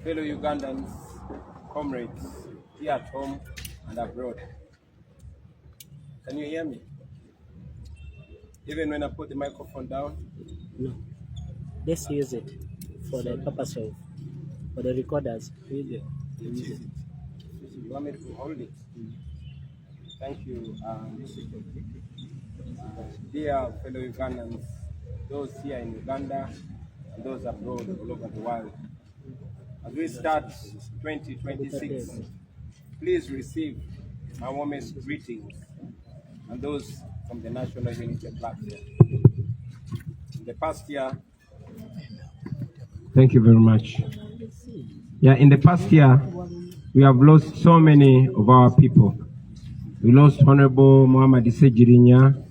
Fellow Ugandans, comrades here at home and abroad. Can you hear me? Even when I put the microphone down? No. Let's use it for the purpose of for the recorders. You want me to hold it? Thank you. Dear fellow Ugandans, those here in Uganda and those abroad all over the world. As we start 2026, please receive my warmest greetings and those from the National Unity Platform. In the past year, thank you very much. Yeah, in the past year, we have lost so many of our people. We lost Honorable Muhammad Sejirinya.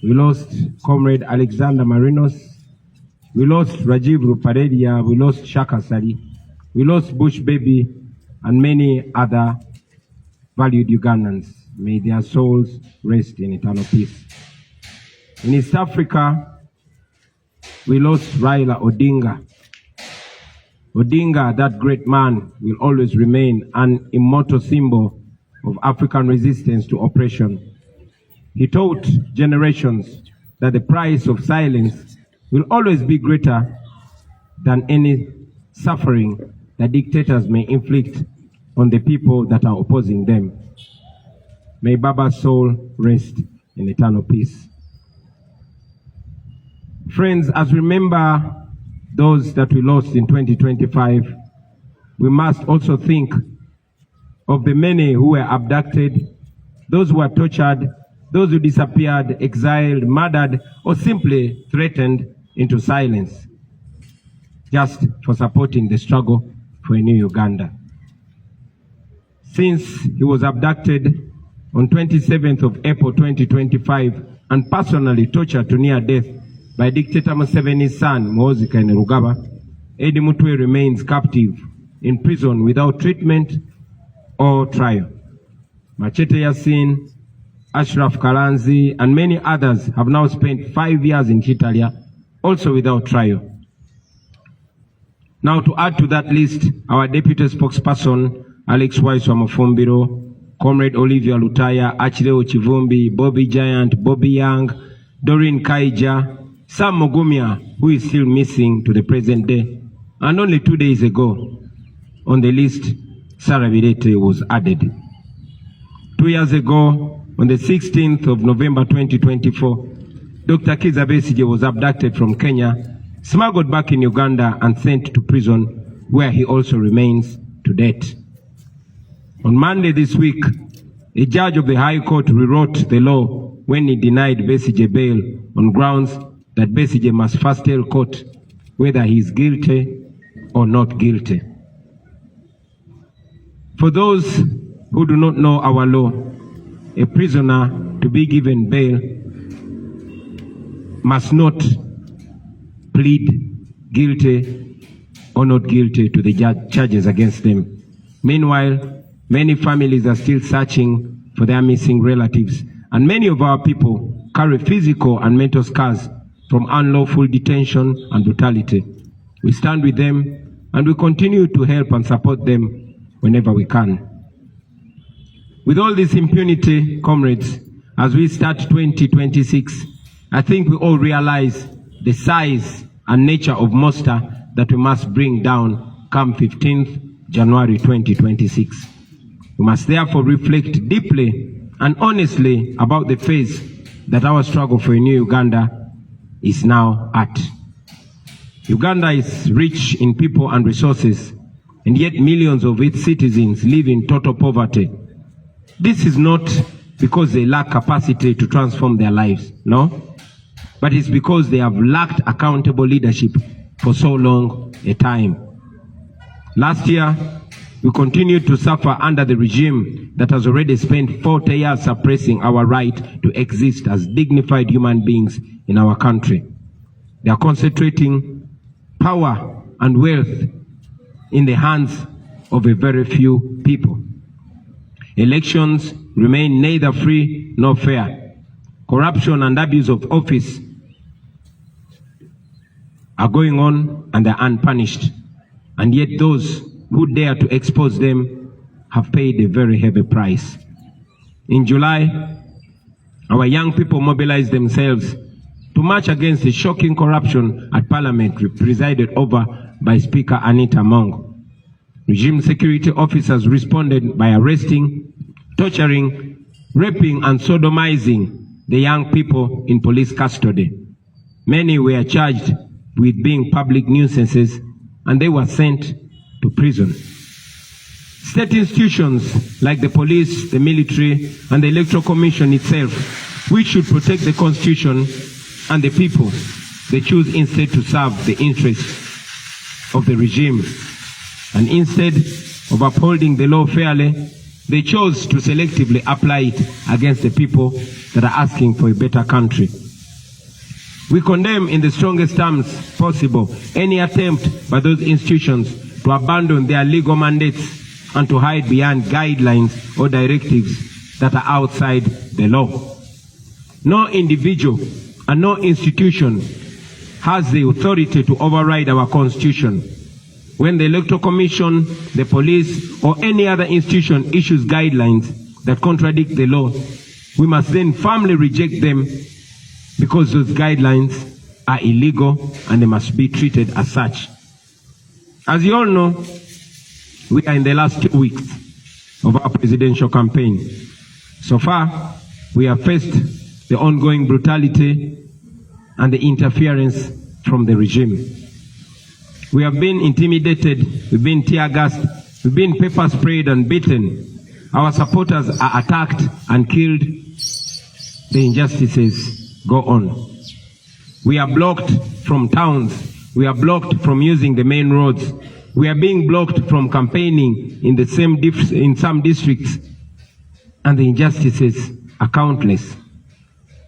We lost Comrade Alexander Marinos. We lost Rajiv Ruparelia. We lost Shaka Sali. We lost Bush Baby and many other valued Ugandans. May their souls rest in eternal peace. In East Africa, we lost Raila Odinga. Odinga, that great man, will always remain an immortal symbol of African resistance to oppression. He taught generations that the price of silence will always be greater than any suffering that dictators may inflict on the people that are opposing them. May Baba's soul rest in eternal peace. Friends, as we remember those that we lost in 2025, we must also think of the many who were abducted, those who were tortured, those who disappeared, exiled, murdered, or simply threatened into silence, just for supporting the struggle for a new Uganda. Since he was abducted on 27th of April 2025 and personally tortured to near death by dictator Museveni's son, Muhoozi Kainerugaba, Eddie Mutwe remains captive in prison without treatment or trial. Machete Yasin, Ashraf Kalanzi, and many others have now spent 5 years in Kitalia, also without trial. Now, to add to that list, our deputy spokesperson, Alex Waiswa-Mufumbiro, Comrade Olivia Lutaya, Achileo Chivumbi, Bobby Giant, Bobby Young, Doreen Kaija, Sam Mugumya, who is still missing to the present day. And only 2 days ago, on the list, Sarah Birete was added. 2 years ago, on the 16th of November 2024, Dr. Kizza Besigye was abducted from Kenya, smuggled back in Uganda and sent to prison, where he also remains to date. On Monday this week, a judge of the High Court rewrote the law when he denied Besigye bail on grounds that Besigye must first tell court whether he is guilty or not guilty. For those who do not know our law, a prisoner to be given bail must not plead guilty or not guilty to the charges against them. Meanwhile, many families are still searching for their missing relatives, and many of our people carry physical and mental scars from unlawful detention and brutality. We stand with them and we continue to help and support them whenever we can. With all this impunity, comrades, as we start 2026, I think we all realize the size and nature of monster that we must bring down come 15th January 2026. We must therefore reflect deeply and honestly about the phase that our struggle for a new Uganda is now at. Uganda is rich in people and resources, and yet millions of its citizens live in total poverty. This is not because they lack capacity to transform their lives, no. but it's because they have lacked accountable leadership for so long a time. Last year, we continued to suffer under the regime that has already spent 40 years suppressing our right to exist as dignified human beings in our country. They are concentrating power and wealth in the hands of a very few people. Elections remain neither free nor fair. Corruption and abuse of office are going on and they're unpunished. And yet those who dare to expose them have paid a very heavy price. In July, our young people mobilized themselves to march against the shocking corruption at Parliament presided over by Speaker Anita Among. Regime security officers responded by arresting, torturing, raping and sodomizing the young people in police custody. Many were charged with being public nuisances and they were sent to prison. State institutions like the police, the military, and the Electoral Commission itself, which should protect the Constitution and the people, they choose instead to serve the interests of the regime. And instead of upholding the law fairly, they chose to selectively apply it against the people that are asking for a better country. We condemn in the strongest terms possible any attempt by those institutions to abandon their legal mandates and to hide behind guidelines or directives that are outside the law. No individual and no institution has the authority to override our Constitution. When the Electoral Commission, the police, or any other institution issues guidelines that contradict the law, we must then firmly reject them because those guidelines are illegal and they must be treated as such. As you all know, we are in the last 2 weeks of our presidential campaign. So far, we have faced the ongoing brutality and the interference from the regime. We have been intimidated, we've been tear gassed, we've been pepper sprayed and beaten. Our supporters are attacked and killed. The injustices go on. We are blocked from towns. We are blocked from using the main roads. We are being blocked from campaigning in some districts. And the injustices are countless.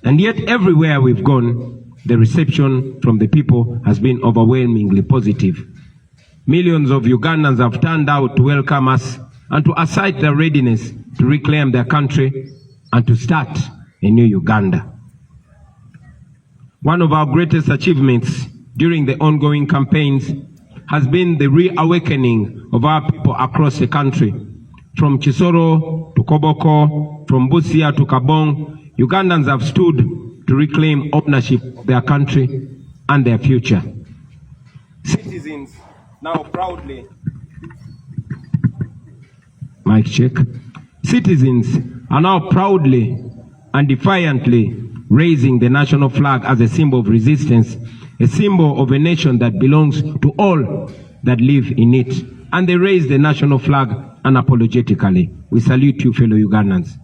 And yet everywhere we've gone, the reception from the people has been overwhelmingly positive. Millions of Ugandans have turned out to welcome us and to assert their readiness to reclaim their country and to start a new Uganda. One of our greatest achievements during the ongoing campaigns has been the reawakening of our people across the country. From Chisoro to Koboko, from Busia to Kabong, Ugandans have stood to reclaim ownership of their country and their future. Citizens now proudly, mic check. Citizens are now proudly and defiantly raising the national flag as a symbol of resistance, a symbol of a nation that belongs to all that live in it. And they raise the national flag unapologetically. We salute you, fellow Ugandans.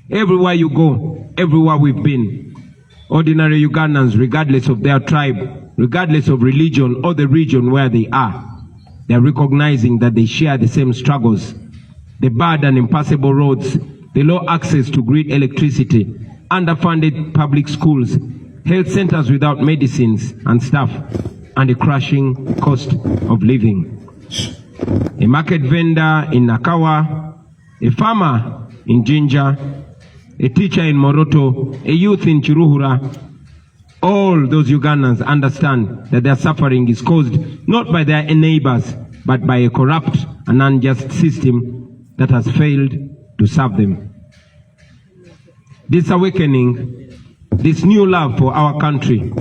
Everywhere you go, everywhere we've been, ordinary Ugandans, regardless of their tribe, regardless of religion or the region where they are recognizing that they share the same struggles. The bad and impassable roads, the low access to grid electricity, underfunded public schools, health centers without medicines and staff, and the crashing cost of living. A market vendor in Nakawa, a farmer in Jinja, a teacher in Moroto, a youth in Chiruhura, all those Ugandans understand that their suffering is caused not by their neighbors, but by a corrupt and unjust system that has failed to serve them. This awakening, this new love for our country,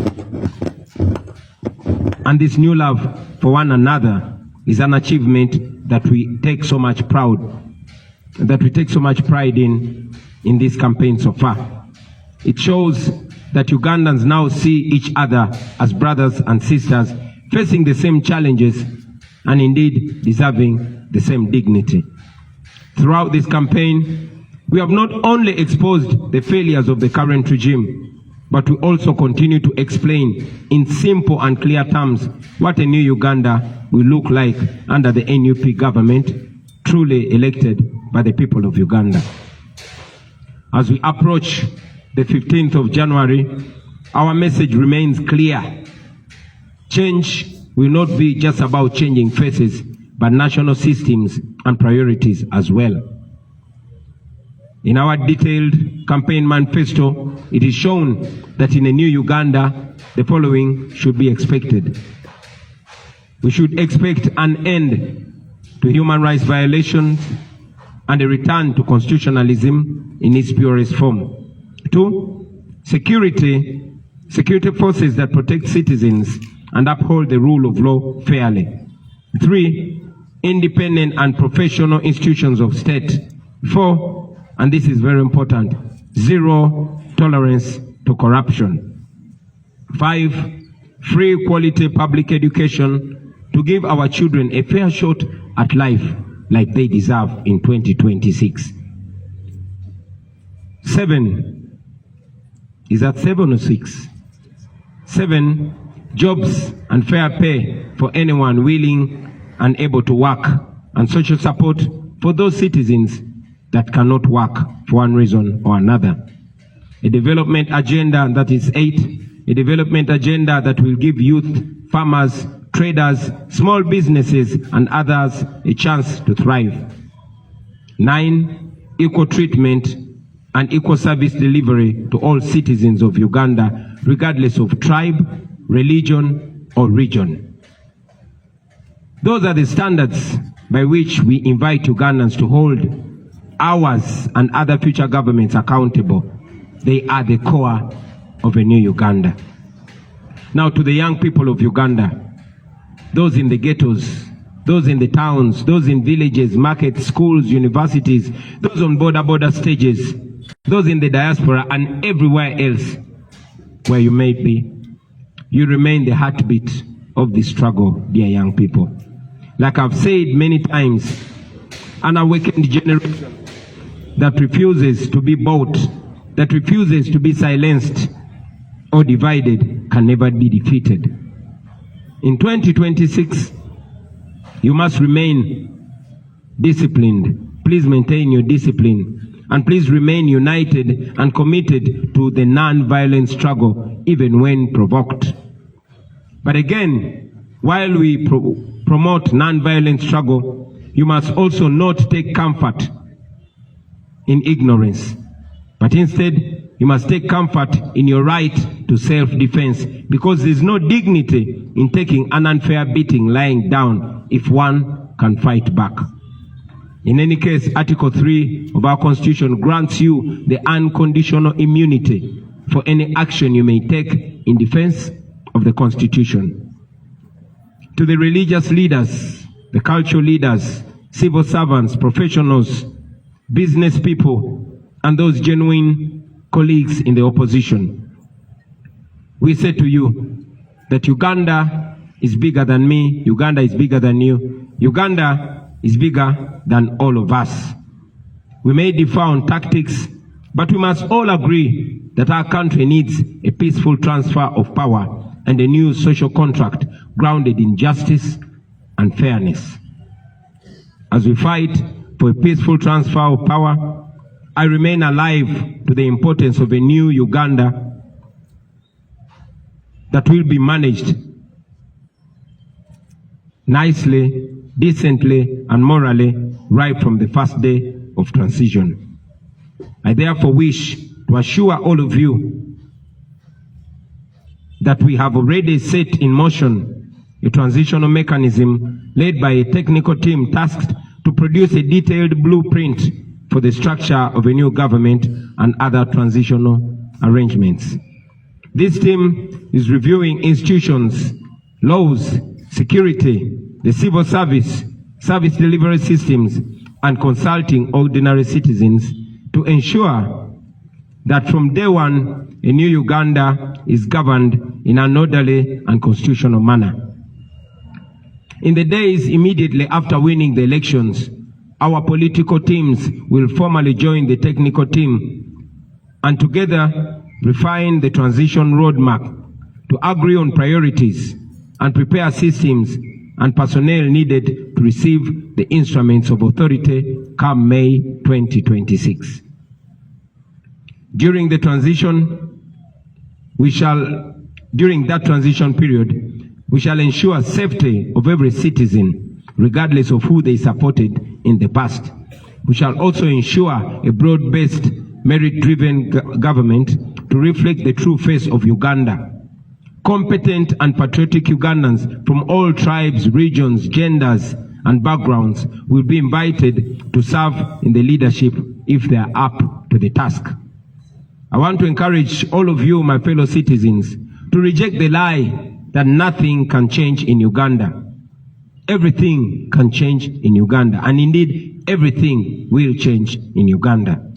and this new love for one another is an achievement that we take so much pride in this campaign so far. It shows that Ugandans now see each other as brothers and sisters, facing the same challenges and indeed deserving the same dignity. Throughout this campaign, we have not only exposed the failures of the current regime, but we also continue to explain in simple and clear terms what a new Uganda will look like under the NUP government, truly elected by the people of Uganda. As we approach the 15th of January, our message remains clear. Change will not be just about changing faces, but national systems and priorities as well. In our detailed campaign manifesto, it is shown that in a new Uganda, the following should be expected. We should expect an end to human rights violations and a return to constitutionalism in its purest form. 2, security forces that protect citizens and uphold the rule of law fairly. 3, independent and professional institutions of state. 4, and this is very important, zero tolerance to corruption. 5, free quality public education to give our children a fair shot at life like they deserve in 2026. 7, is that 7 or 6? 7, jobs and fair pay for anyone willing and able to work, and social support for those citizens that cannot work for one reason or another. A development agenda, that is 8, a development agenda that will give youth, farmers, traders, small businesses and others a chance to thrive. 9, equal treatment and equal service delivery to all citizens of Uganda, regardless of tribe, religion or region. Those are the standards by which we invite Ugandans to hold ours and other future governments accountable. They are the core of a new Uganda. Now to the young people of Uganda, those in the ghettos, those in the towns, those in villages, markets, schools, universities, those on border stages, those in the diaspora and everywhere else where you may be, you remain the heartbeat of the struggle, dear young people. Like I've said many times, an awakened generation that refuses to be bought, that refuses to be silenced or divided can never be defeated. In 2026, you must remain disciplined. Please maintain your discipline and please remain united and committed to the non-violent struggle even when provoked. But again, while we promote non-violent struggle, you must also not take comfort in ignorance, but instead you must take comfort in your right to self-defense, because there's no dignity in taking an unfair beating lying down if one can fight back. In any case, Article 3 of our Constitution grants you the unconditional immunity for any action you may take in defense of the Constitution. To the religious leaders, the cultural leaders, civil servants, professionals, business people, and those genuine colleagues in the opposition, we say to you that Uganda is bigger than me, Uganda is bigger than you, Uganda is bigger than all of us. We may differ on tactics, but we must all agree that our country needs a peaceful transfer of power and a new social contract grounded in justice and fairness. As we fight for a peaceful transfer of power, I remain alive to the importance of a new Uganda that will be managed nicely, decently, and morally right from the first day of transition. I therefore wish to assure all of you that we have already set in motion a transitional mechanism led by a technical team tasked to produce a detailed blueprint for the structure of a new government and other transitional arrangements. This team is reviewing institutions, laws, security, the civil service, service delivery systems, and consulting ordinary citizens to ensure that from day one, a new Uganda is governed in an orderly and constitutional manner. In the days immediately after winning the elections, our political teams will formally join the technical team, and together refine the transition roadmap, to agree on priorities, and prepare systems and personnel needed to receive the instruments of authority come May 2026. During that transition period, we shall ensure safety of every citizen, regardless of who they supported in the past. We shall also ensure a broad-based, merit-driven government to reflect the true face of Uganda. Competent and patriotic Ugandans from all tribes, regions, genders, and backgrounds will be invited to serve in the leadership if they are up to the task. I want to encourage all of you, my fellow citizens, to reject the lie that nothing can change in Uganda. Everything can change in Uganda, and indeed, everything will change in Uganda.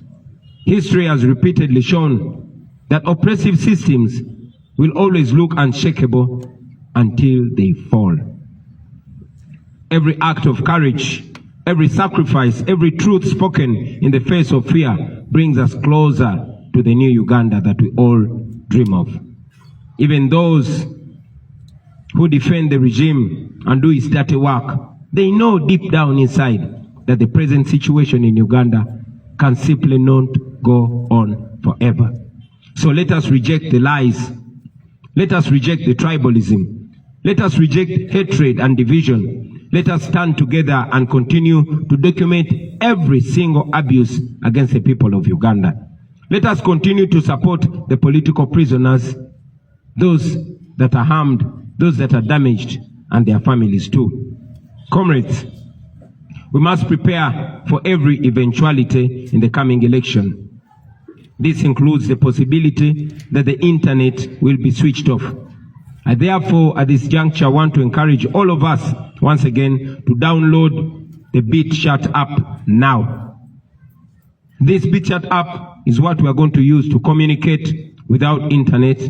History has repeatedly shown that oppressive systems will always look unshakable until they fall. Every act of courage, every sacrifice, every truth spoken in the face of fear brings us closer to the new Uganda that we all dream of. Even those who defend the regime and do its dirty work, they know deep down inside that the present situation in Uganda can simply not go on forever. So let us reject the lies. Let us reject the tribalism. Let us reject hatred and division. Let us stand together and continue to document every single abuse against the people of Uganda. Let us continue to support the political prisoners, those that are harmed, those that are damaged, and their families too. Comrades, we must prepare for every eventuality in the coming election. This includes the possibility that the internet will be switched off. I therefore, at this juncture, want to encourage all of us, once again, to download the BitChat app now. This BitChat app is what we are going to use to communicate without internet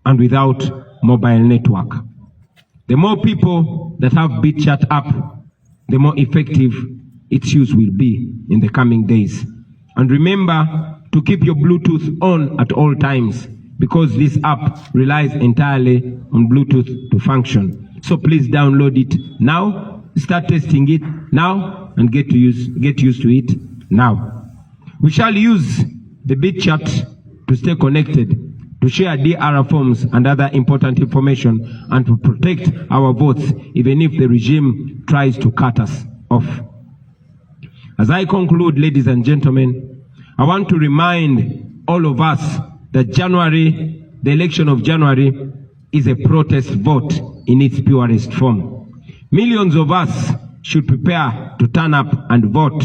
and without mobile network. The more people that have BitChat app, the more effective its use will be in the coming days. And remember to keep your Bluetooth on at all times, because this app relies entirely on Bluetooth to function. So please download it now, start testing it now, and get used to it now. We shall use the BitChat to stay connected, to share DR forms and other important information, and to protect our votes, even if the regime tries to cut us off. As I conclude, ladies and gentlemen, I want to remind all of us that the election of January, is a protest vote in its purest form. Millions of us should prepare to turn up and vote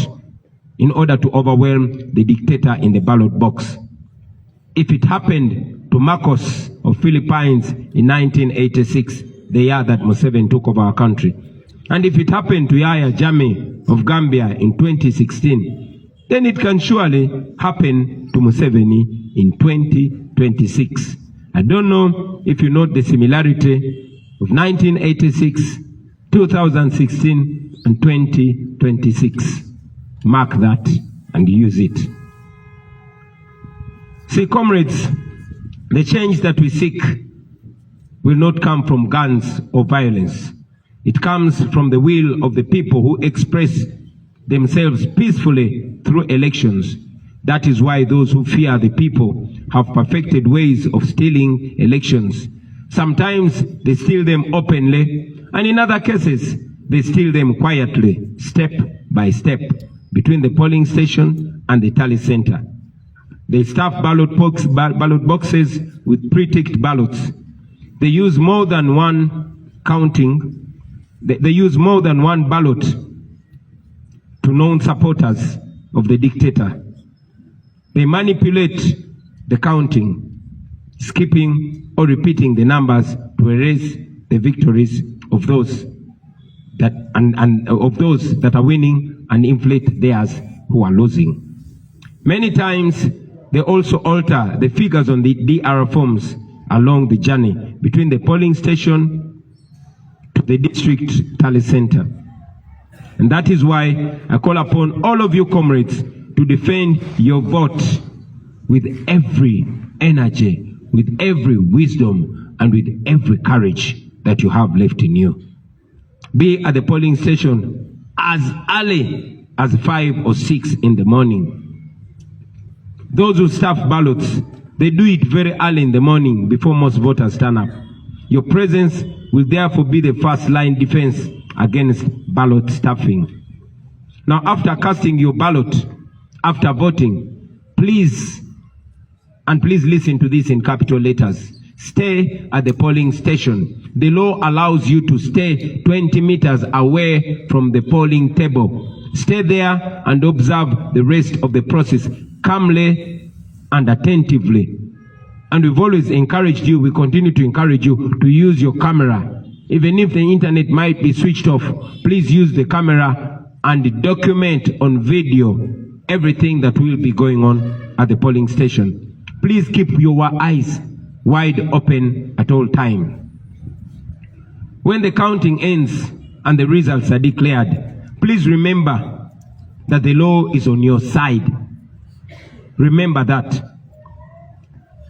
in order to overwhelm the dictator in the ballot box. If it happened to Marcos of Philippines in 1986, the year that Museveni took over our country, and if it happened to Yahya Jammeh of Gambia in 2016, then it can surely happen to Museveni in 2026. I don't know if you note the similarity of 1986, 2016, and 2026. Mark that and use it. See, comrades, the change that we seek will not come from guns or violence. It comes from the will of the people who express themselves peacefully through elections. That is why those who fear the people have perfected ways of stealing elections. Sometimes they steal them openly, and in other cases, they steal them quietly, step by step, between the polling station and the tally center. They stuff ballot boxes with pre-ticked ballots. They use more than one counting. They use more than one ballot to known supporters of the dictator. They manipulate the counting, skipping or repeating the numbers to erase the victories of those that of those that are winning and inflate theirs who are losing. Many times they also alter the figures on the DR forms along the journey between the polling station to the district tally center. And that is why I call upon all of you comrades to defend your vote with every energy, with every wisdom, and with every courage that you have left in you. Be at the polling station as early as 5 or 6 in the morning. Those who stuff ballots, they do it very early in the morning before most voters turn up. Your presence will therefore be the first line defense against ballot stuffing. Now, after casting your ballot, after voting, please listen to this in capital letters. Stay at the polling station. The law allows you to stay 20 meters away from the polling table. Stay there and observe the rest of the process calmly and attentively. And we've always encouraged you, we continue to encourage you to use your camera. Even if the internet might be switched off, please use the camera and document on video everything that will be going on at the polling station. Please keep your eyes wide open at all times. When the counting ends and the results are declared, please remember that the law is on your side. Remember that.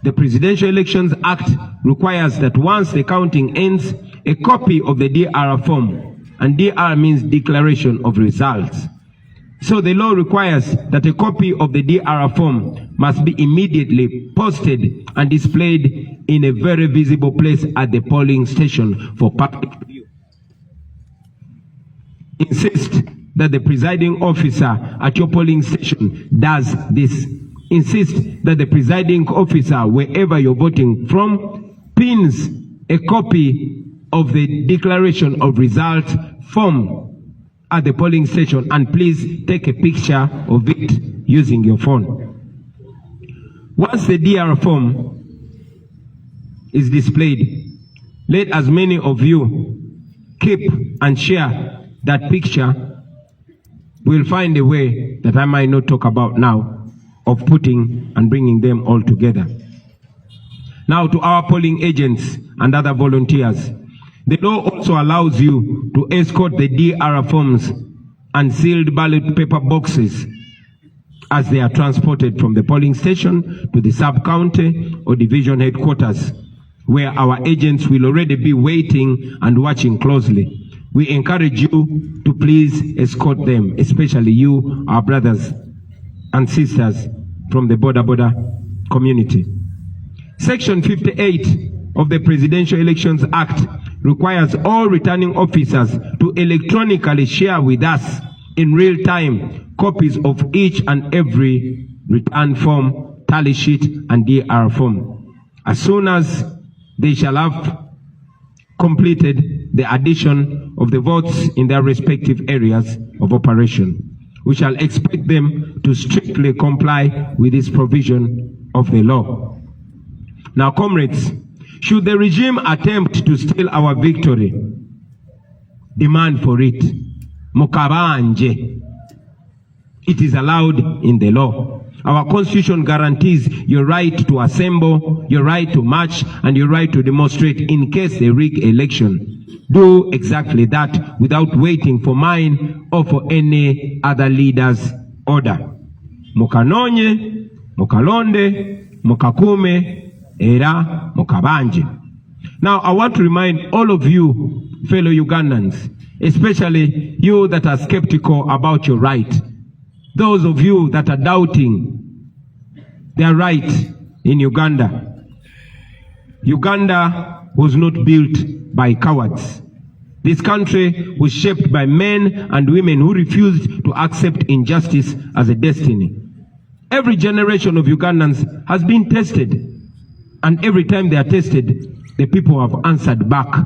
The Presidential Elections Act requires that once the counting ends, a copy of the DR form, and DR means Declaration of Results. So the law requires that a copy of the DR form must be immediately posted and displayed in a very visible place at the polling station for public view. Insist that the presiding officer at your polling station does this. Insist that the presiding officer, wherever you're voting from, pins a copy of the Declaration of Results form at the polling station, and please take a picture of it using your phone. Once the DR form is displayed, let as many of you keep and share that picture. We'll find a way that I might not talk about now of putting and bringing them all together. Now, to our polling agents and other volunteers, the law also allows you to escort the DR forms and sealed ballot paper boxes as they are transported from the polling station to the sub-county or division headquarters, where our agents will already be waiting and watching closely. We encourage you to please escort them, especially you, our brothers and sisters from the border community. Section 58 of the Presidential Elections Act requires all returning officers to electronically share with us in real time copies of each and every return form, tally sheet, and DR form. As soon as they shall have completed the addition of the votes in their respective areas of operation, we shall expect them to strictly comply with this provision of the law. Now, comrades, should the regime attempt to steal our victory, demand for it. Mukabanje. It is allowed in the law. Our constitution guarantees your right to assemble, your right to march, and your right to demonstrate in case they rig election. Do exactly that without waiting for mine or for any other leader's order. Mukanonye, mukalonde, mukakume, era mukabanje. Now, I want to remind all of you, fellow Ugandans, especially you that are skeptical about your right, those of you that are doubting their right in Uganda. Uganda was not built by cowards. This country was shaped by men and women who refused to accept injustice as a destiny. Every generation of Ugandans has been tested, and every time they are tested, the people have answered back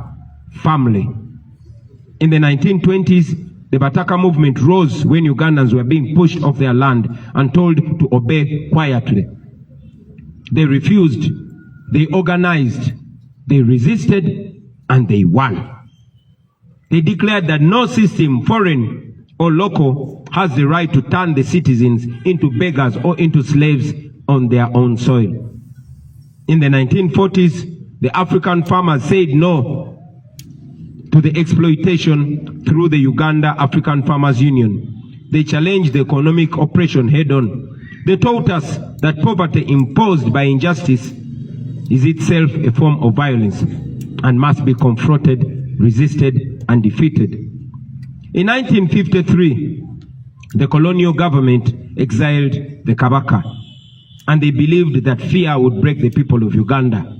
firmly. In the 1920s, the Bataka movement rose when Ugandans were being pushed off their land and told to obey quietly. They refused, they organized, they resisted, and they won. They declared that no system, foreign or local, has the right to turn the citizens into beggars or into slaves on their own soil. In the 1940s, the African farmers said no to the exploitation through the Uganda African Farmers Union. They challenged the economic oppression head-on. They taught us that poverty imposed by injustice is itself a form of violence and must be confronted, resisted, and defeated. In 1953, the colonial government exiled the Kabaka, and they believed that fear would break the people of Uganda.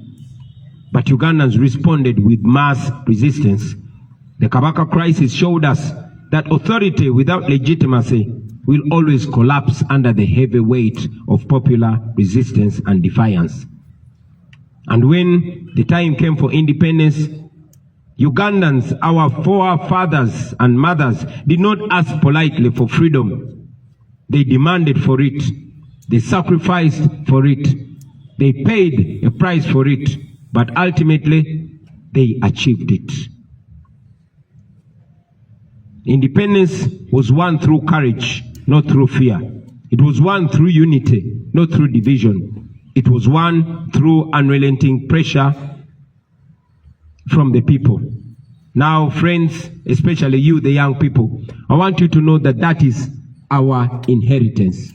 But Ugandans responded with mass resistance. The Kabaka crisis showed us that authority without legitimacy will always collapse under the heavy weight of popular resistance and defiance. And when the time came for independence, Ugandans, our forefathers and mothers, did not ask politely for freedom. They demanded for it. They sacrificed for it. They paid a price for it. But ultimately, they achieved it. Independence was won through courage, not through fear. It was won through unity, not through division. It was won through unrelenting pressure from the people. Now, friends, especially you, the young people, I want you to know that that is our inheritance.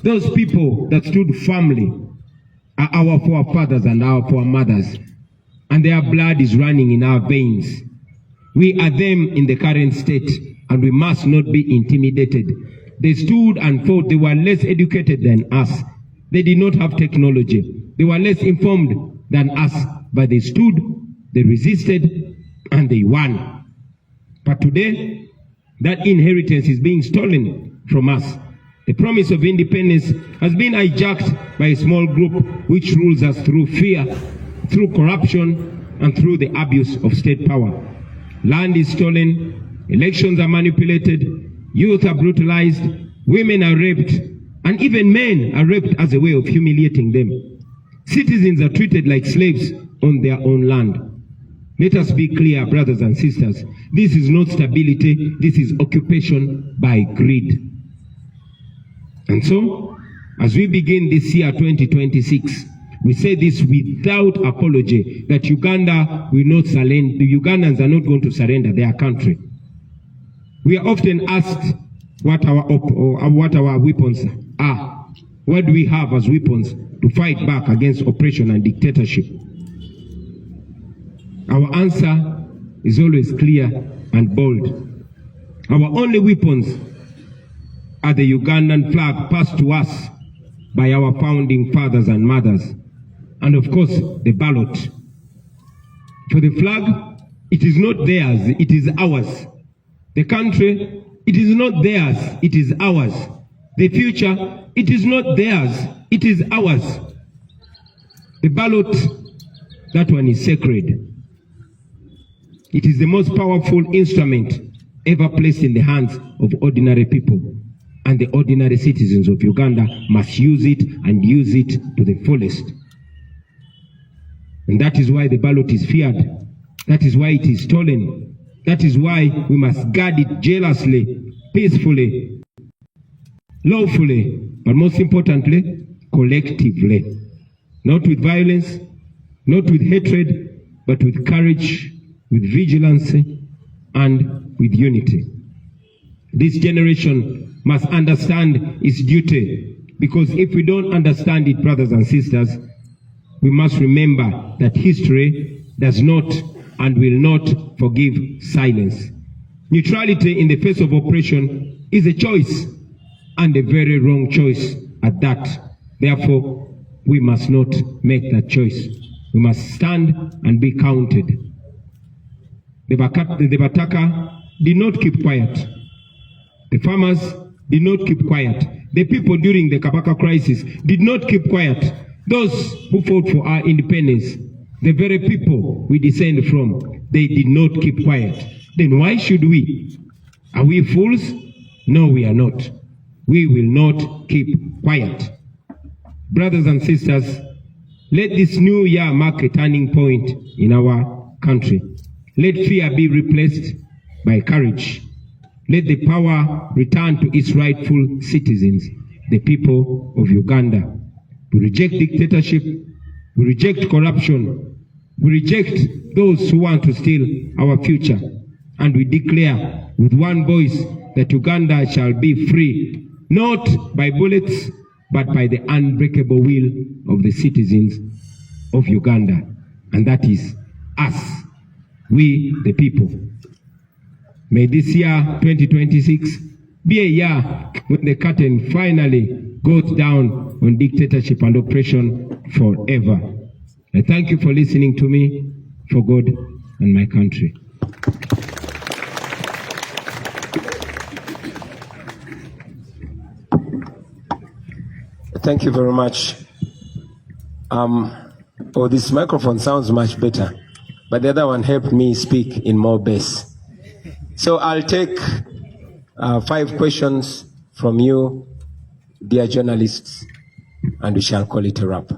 Those people that stood firmly are our forefathers and our foremothers, and their blood is running in our veins. We are them in the current state, and we must not be intimidated. They stood and fought. They were less educated than us. They did not have technology. They were less informed than us, but they stood, they resisted, and they won. But today, that inheritance is being stolen from us. The promise of independence has been hijacked by a small group which rules us through fear, through corruption, and through the abuse of state power. Land is stolen, elections are manipulated, youth are brutalized, women are raped, and even men are raped as a way of humiliating them. Citizens are treated like slaves on their own land. Let us be clear, brothers and sisters. This is not stability, this is occupation by greed. And so, as we begin this year 2026, we say this without apology, that Uganda will not surrender. The Ugandans are not going to surrender their country. We are often asked what our weapons are. What do we have as weapons to fight back against oppression and dictatorship? Our answer is always clear and bold. Our only weapons are the Ugandan flag passed to us by our founding fathers and mothers, and of course the ballot. For the flag, it is not theirs, it is ours. The country, it is not theirs, it is ours. The future, it is not theirs, it is ours. The ballot, that one is sacred. It is the most powerful instrument ever placed in the hands of ordinary people. And the ordinary citizens of Uganda must use it and use it to the fullest. And that is why the ballot is feared. That is why it is stolen. That is why we must guard it jealously, peacefully, lawfully, but most importantly, collectively. Not with violence, not with hatred, but with courage, with vigilance, and with unity. This generation must understand its duty, because if we don't understand it, brothers and sisters, we must remember that history does not and will not forgive silence. Neutrality in the face of oppression is a choice, and a very wrong choice at that. Therefore, we must not make that choice. We must stand and be counted. The Bataka did not keep quiet. The farmers did not keep quiet. The people during the Kabaka crisis did not keep quiet. Those who fought for our independence, the very people we descend from, they did not keep quiet. Then why should we? Are we fools? No, we are not. We will not keep quiet. Brothers and sisters, let this new year mark a turning point in our country. Let fear be replaced by courage. Let the power return to its rightful citizens, the people of Uganda. We reject dictatorship. We reject corruption. We reject those who want to steal our future. And we declare with one voice that Uganda shall be free, not by bullets, but by the unbreakable will of the citizens of Uganda, and that is us, we the people. May this year, 2026, be a year when the curtain finally goes down on dictatorship and oppression forever. I thank you for listening to me, for God and my country. Thank you very much. Oh, this microphone sounds much better, but the other one helped me speak in more bass. So I'll take 5 questions from you, dear journalists, and we shall call it a wrap.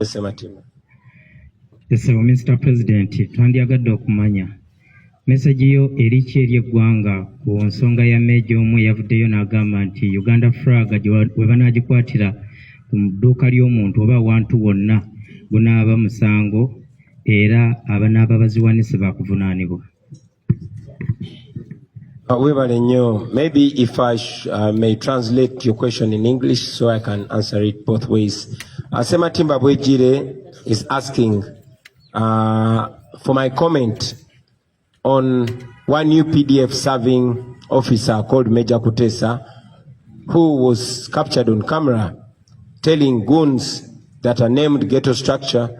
Yes, Ssentamu. Yes, Mr. President, twandyagadde okumanya message yo eriki eri eggwanga ku nsonga ya Meeja omu yavuddeyo n'agamba nti Uganda flag we banaagikwatira mu dduuka ly'omuntu oba awantu wonna gunaaba musango era abanaaba baziwanise baakuvunaanibwa. Maybe if I may translate your question in English so I can answer it both ways. Ssematimba Bwejire is asking for my comment on one new PDF serving officer called Major Kutesa, who was captured on camera telling goons that are named ghetto structure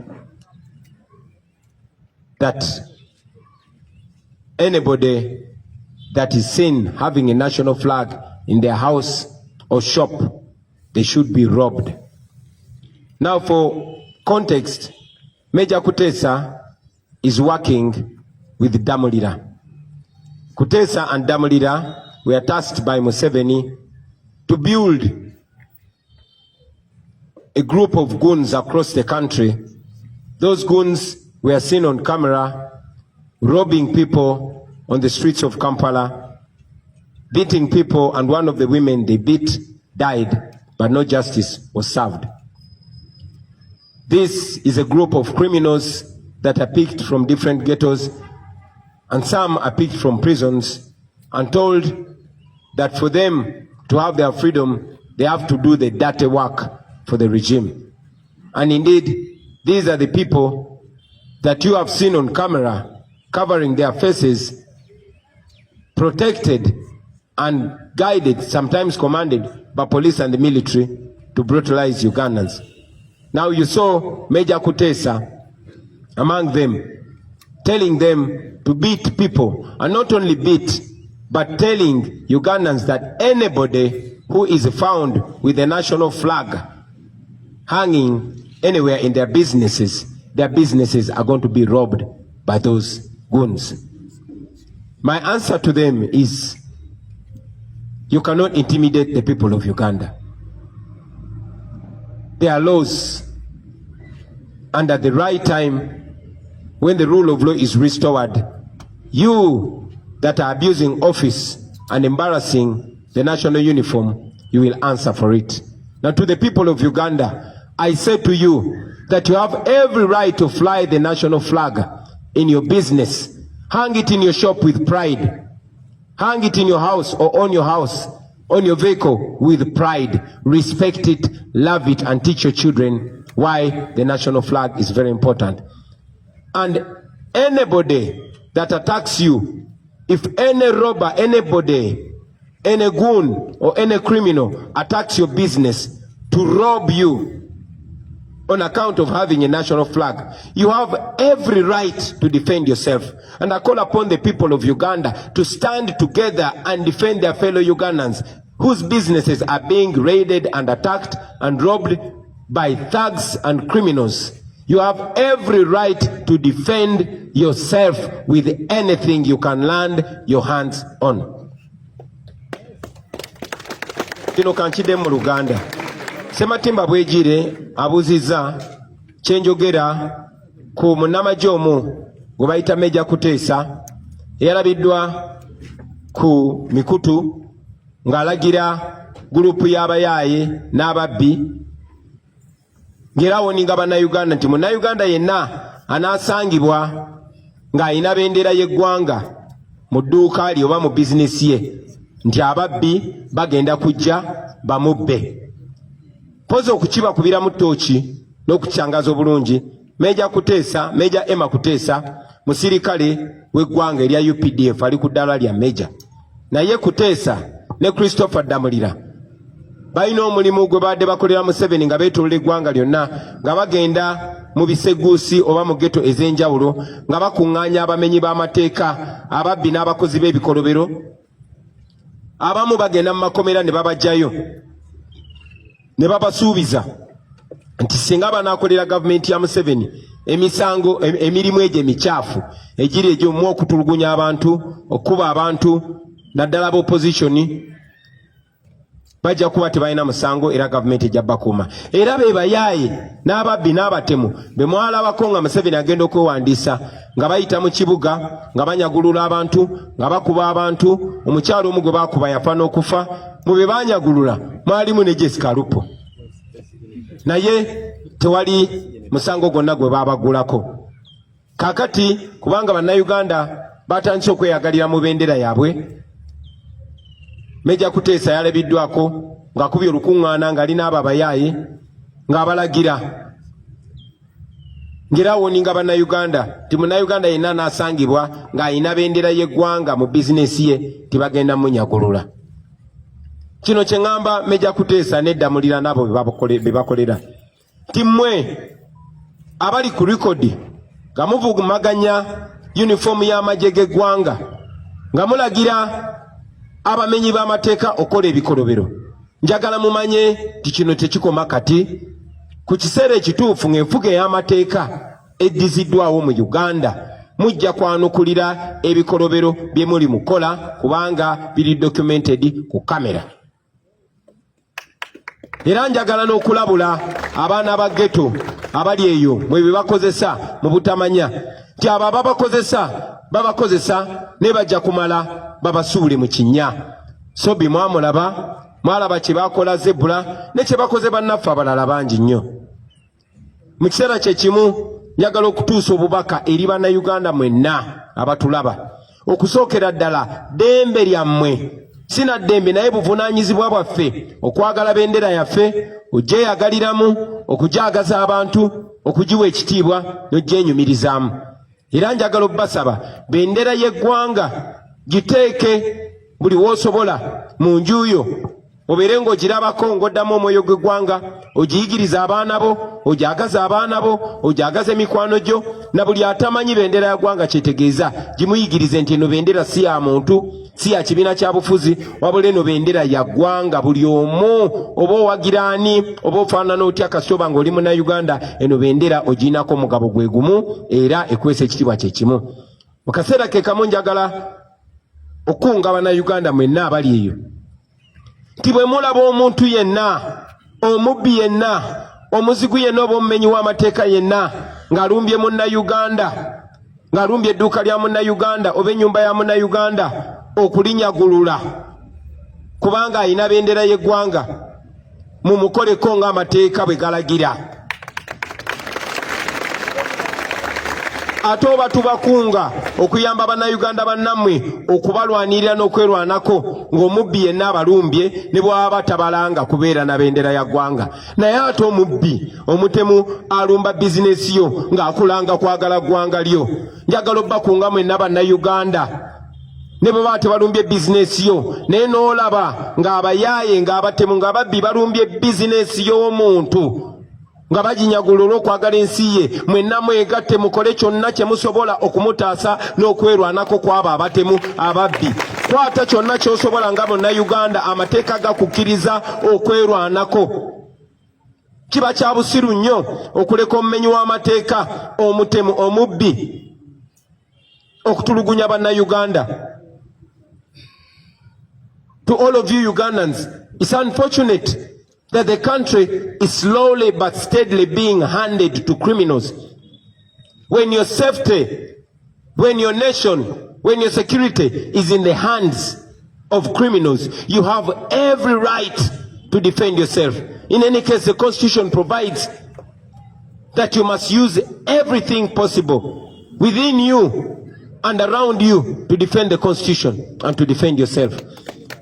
that anybody that is seen having a national flag in their house or shop, they should be robbed. Now, for context, Major Kutesa is working with Damulira. Kutesa and Damulira were tasked by Museveni to build a group of goons across the country. Those goons were seen on camera robbing people on the streets of Kampala, beating people, and one of the women they beat died, but no justice was served. This is a group of criminals that are picked from different ghettos, and some are picked from prisons and told that for them to have their freedom, they have to do the dirty work for the regime. And indeed, these are the people that you have seen on camera covering their faces, protected and guided, sometimes commanded by police and the military to brutalize Ugandans. Now you saw Major Kutesa among them, telling them to beat people, and not only beat, but telling Ugandans that anybody who is found with a national flag hanging anywhere in their businesses are going to be robbed by those goons. My answer to them is, you cannot intimidate the people of Uganda. There are laws, and at the right time, when the rule of law is restored, you that are abusing office and embarrassing the national uniform, you will answer for it. Now, to the people of Uganda, I say to you that you have every right to fly the national flag in your business. Hang it in your shop with pride. Hang it in your house or on your house, on your vehicle with pride. Respect it, love it, and teach your children why the national flag is very important. And anybody that attacks you, if any robber, anybody, any goon or any criminal attacks your business to rob you on account of having a national flag, you have every right to defend yourself. And I call upon the people of Uganda to stand together and defend their fellow Ugandans whose businesses are being raided and attacked and robbed by thugs and criminals. You have every right to defend yourself with anything you can land your hands on. Kino kanchide mu Luganda. Ssematimba Bwejire abuziza kyenjogera ku munnamagye omu gwe bayita Major Kutesa eyalabiddwa ku mikutu ng'alagira gurupu y'abayaaye n'ababbi ng'era awoninga bannayuganda nti munnayuganda yenna anaasangibwa ng'ayina bendera y'eggwanga mu dduuka lye oba mu bizinesi ye nti ababbi bagenda kujja bamubbe. Poza okukibakubira mu ttooki n'okukyangaza obulungi. Meja Emma Kuteesa musirikale w'eggwanga erya UPDF ali ku ddaala lya meja. Naye Kuteesa ne Christopher Damulira balina omulimu gwe badde bakolera Museveni nga beetoolola eggwanga lyonna nga bagenda mu biseguusi oba mu ghetto ez'enjawulo nga bakuŋŋaanya abamenyi b'amateeka, ababbi n'abakozi b'ebikolobero. Abamu bagenda mu makomera ne babajjayo ne babasuubiza nti singa banaakolera gavumenti ya Museveni emisango emirimu egyo emicaafu egiri egy'omu okutulugunya abantu, okuba abantu naddala b'opozitioni, bajja kuba tebalina musango era gavumenti ejja bakuuma. Era be bayaaye n'ababbi n'abatemu be mwalabako nga Museveni agenda okwewandiisa nga bayita mu kibuga nga banyagulula abantu, nga bakuba abantu. Omukyalo omu gwe baakuba yafa n'okufa. Mu be banyagulula mwalimu ne Jessica Lupo, naye tewali musango gwonna gwe babagulako. Kakati kubanga bannayuganda batandise okweyagalira mu bendera yaabwe, Meja Kuteesa yalabiddwako ng'akubye olukuŋŋaana ng'alina abo abayaaye ng'abalagira ngera awoninga bannayuganda ti munnayuganda yenna n'asangibwa ng'ayina bendera y'eggwanga mu bizinesi ye tibagenda munyagulula. Kino kye ŋŋamba Meja Kuteesa n'eddamulira n'abo be bakolera ti mmwe abali ku likodi nga muvugumaganya yunifoomu y'amagye g'eggwanga nga mulagira abamenyi b'amateeka okola ebikolobero, njagala mumanye ti kino tekikoma kati. Ku kiseera ekituufu ng'enfuga ey'amateeka eddiziddwawo mu Uganda mujja kwanukulira ebikolobero bye muli mukola kubanga biri documented ku kamera. Era njagala n'okulabula abaana ba ghetto abali eyo mwe bebakozesa mu butamanya ti abo babakozesa ne bajja kumala babasuule mu kinnya. Sobi mwalaba kye bakola Zebula ne kye bakoze bannaffe abalala bangi nnyo. Mu kiseera kye kimu njagala okutuusa obubaka eri bannayuganda mwenna abatulaba. Okusookera ddala ddembe lyammwe sina ddembe naye buvunaanyizibwa bwaffe okwagala bendera yaffe, ogyeyagaliramu, okujaagaza abantu, okugiwa ekitiibwa n'ogyenyumirizaamu. Era njagala obbasaba bendera y'eggwanga giteeke buli w'osobola mu njuyo, obeere ng'ogirabako ng'oddamu omwoyo gw'eggwanga, ogiyigiriza abaana bo, ogyagaza abaana bo, ogyagaza emikwano gyo, na buli atamanyi bendera ya ggwanga kyetegeeza gimuyigirize nti eno bendera si ya muntu, si ya kibiina kya bufuzi, wabula eno bendera ya ggwanga. Buli omu oba owagiraani oba ofaanana otya kasooba ng'oli munnayuganda, eno bendera ogiinako omugabo gwe gumu era ekwesa ekitiibwa kye kimu. Mu kaseera ke kamu njagala okunga bannayuganda mwenna abali eyo nti bwe mulaba omuntu yenna, omubbi yenna, omuzigu yenna oba omumenyi w'amateeka yenna ng'alumbye munnayuganda, ng'alumbye edduuka lya munnayuganda oba ennyumba ya munnayuganda, okulinyagulula kubanga ayina bendera y'eggwanga, mumukoleko ng'amateeka bwe galagira. Ate oba tubakunga okuyamba bannayuganda bannammwe okubalwanirira n'okwerwanako ng'omubbi yenna abalumbye ne bw'aba tabalanga kubeera na bendera ya ggwanga. Naye ate omubbi omutemu alumba bizinesi yo ng'akulanga kwagala ggwanga lyo. Njagala obbakunga mwenna bannayuganda ne bwe baba tebalumbye bizinesi yo naye n'olaba ng'abayaaye ng'abatemu ng'ababbi balumbye bizinesi y'omuntu nga baginyagula olw'okwagala ensi ye, mwenna mwegatte mukole kyonna kye musobola okumutaasa n'okwerwanako kw'abo abatemu ababbi. Kwata kyonna ky'osobola nga munnayuganda, amateeka gakukkiriza okwerwanako. Kiba kya busiru nnyo okuleka omumenyi w'amateeka, omutemu, omubbi okutulugunya bannayuganda. To all of you Ugandans, it's unfortunate that the country is slowly but steadily being handed to criminals. When your safety, when your nation, when your security is in the hands of criminals, you have every right to defend yourself. In any case, the Constitution provides that you must use everything possible within you and around you to defend the Constitution and to defend yourself.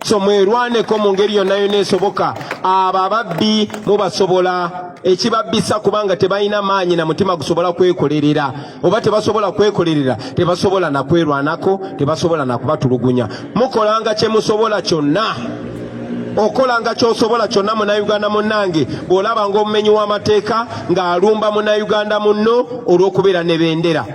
So mwerwaneko mu ngeri yonna yonna esoboka. Abo ababbi mubasobola, ekibabbisa kubanga tebalina maanyi na mutima gusobola kwekolerera, oba tebasobola kwekolerera tebasobola na kwerwanako, tebasobola na kubatulugunya. Mukolanga kye musobola kyonna, okolanga ky'osobola kyonna Munnayuganda munnange. Bw'olaba ng'omumenyi w'amateeka ng'alumba Munnayuganda munno olw'okubeera ne bendera.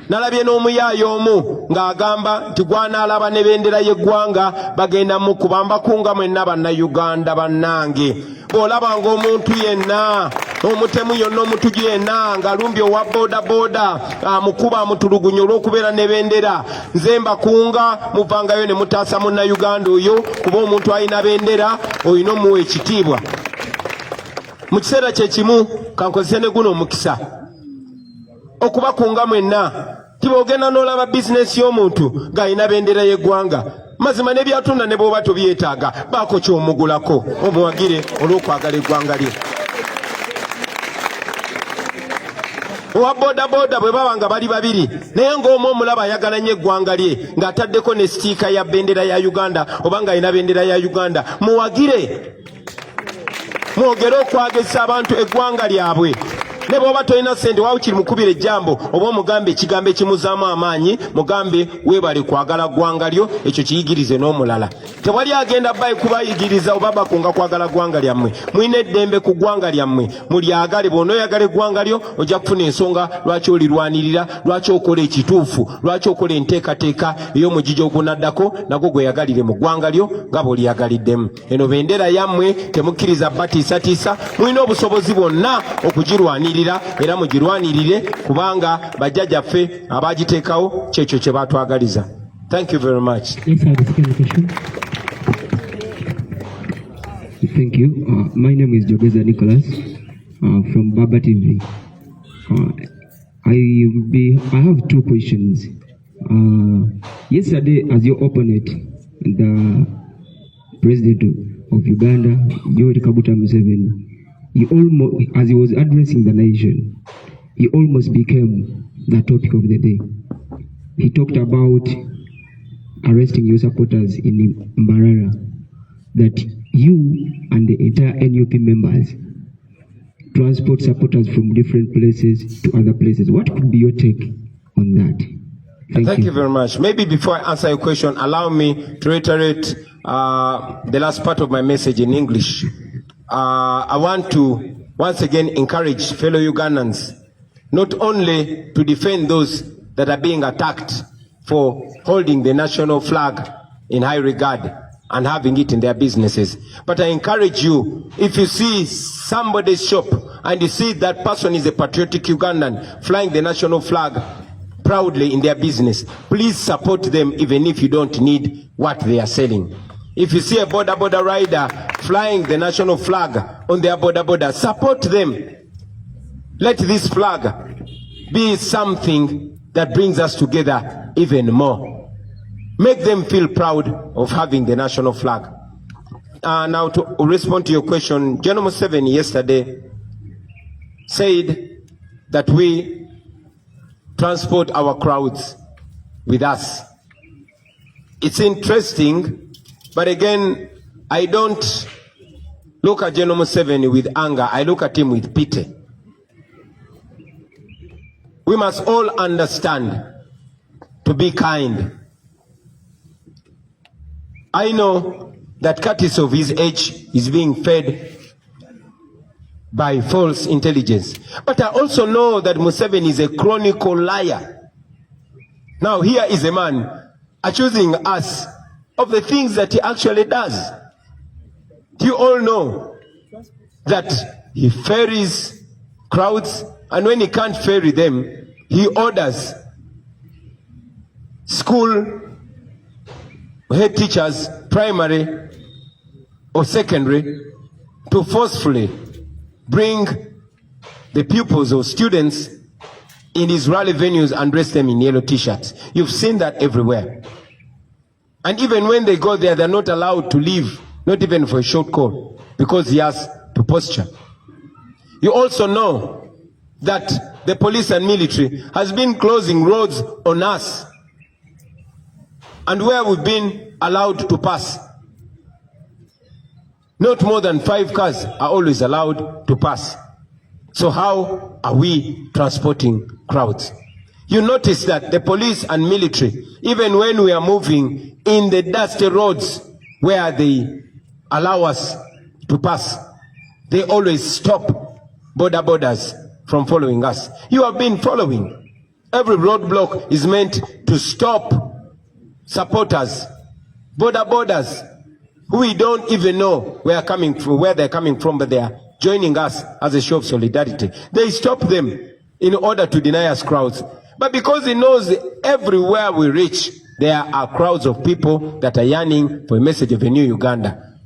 Nalabye n'omuyaayo omu ng'agamba nti gwanaalaba ne bendera y'eggwanga bagenda mu kubamba kunga mwenna Bannayuganda bannange. Bw'olaba ng'omuntu yenna, omutemu yonna, omutuju yenna ng'alumbye owa boda amukuba amutulugunya olw'okubeera ne bendera, nze mbakunga muvangayo ne mutaasa Munnayuganda oyo, kuba omuntu alina bendera olina omuwa ekitiibwa. Mu kiseera kye kimu kankozese ne guno omukisa okubakunga mwenna. Tibogenda n'olaba bizinesi y'omuntu ng'alina bendera y'eggwanga, mazima ne byatunda ne bw'oba tobyetaaga, baako ky'omugulako omuwagire olw'okwagala eggwanga lye. Owa boda bwe baba nga bali babiri naye ng'omu omulaba ayagala nnyo eggwanga lye ng'ataddeko ne sitiika ya bendera ya Uganda oba ng'alina bendera ya Uganda, muwagire, mwogere okwagesa abantu eggwanga lyabwe. Ne bw'oba tolina ssente waawe kiri mukubira ejjambo oba omugambe ekigambo ekimuzaamu amaanyi, mugambe weebale kwagala ggwanga lyo, ekyo kiyigirize n'omulala. Tewali agenda bayi kubayigiriza oba bakunga kwagala ggwanga lyammwe. Mulina eddembe ku ggwanga lyammwe, mulyagale. Bw'onooyagala eggwanga lyo ojja kufuna ensonga lwaki olirwanirira, lwaki okola ekituufu, lwaki okola enteekateeka ey'omugigi ogunaddako nagwo gweyagalire mu ggwanga lyo nga bw'oliyagaliddemu. Eno bendera yammwe temukkiriza batiisatiisa, mulina obusobozi bwonna okugirwanirira era mugirwanirire kubanga bajjajjaffe abagiteekawo kyekyo kye batwagaliza. Thank you very much. Yes, I have a question. Thank you. My name is Jogeza Nicholas from Baba TV. I have two questions. Yesterday, as your opponent, the President of Uganda, Yoweri Kaguta Museveni, he almost, as he was addressing the nation, he almost became the topic of the day. He talked about arresting your supporters in Mbarara, that you and the entire NUP members transport supporters from different places to other places. What could be your take on that? Thank you very much. Maybe before I answer your question, allow me to reiterate the last part of my message in English. I want to once again encourage fellow Ugandans not only to defend those that are being attacked for holding the national flag in high regard and having it in their businesses, but I encourage you, if you see somebody's shop and you see that person is a patriotic Ugandan flying the national flag proudly in their business, please support them even if you don't need what they are selling. If you see a border rider flying the national flag on their border, support them. Let this flag be something that brings us together even more. Make them feel proud of having the national flag. Now to respond to your question, General Museveni yesterday said that we transport our crowds with us. It's interesting. But again, I don't look at General Museveni with anger. I look at him with pity. We must all understand to be kind. I know that Curtis of his age is being fed by false intelligence. But I also know that Museveni is a chronicle liar. Now here is a man accusing us of the things that he actually does. You all know that he ferries crowds, and when he can't ferry them, he orders school head teachers, primary or secondary, to forcefully bring the pupils or students in his rally venues and dress them in yellow t-shirts. You've seen that everywhere. And even when they go there, they're not allowed to leave, not even for a short call, because he has to posture. You also know that the police and military has been closing roads on us and where we've been allowed to pass. Not more than 5 cars are always allowed to pass. So how are we transporting crowds? You notice that the police and military, even when we are moving in the dusty roads where they allow us to pass, they always stop borders from following us. You have been following. Every roadblock is meant to stop supporters, borders, who we don't even know where they're coming from, but they are joining us as a show of solidarity. They stop them in order to deny us crowds. But because he knows everywhere we reach, there are crowds of people that are yearning for a message of a new Uganda.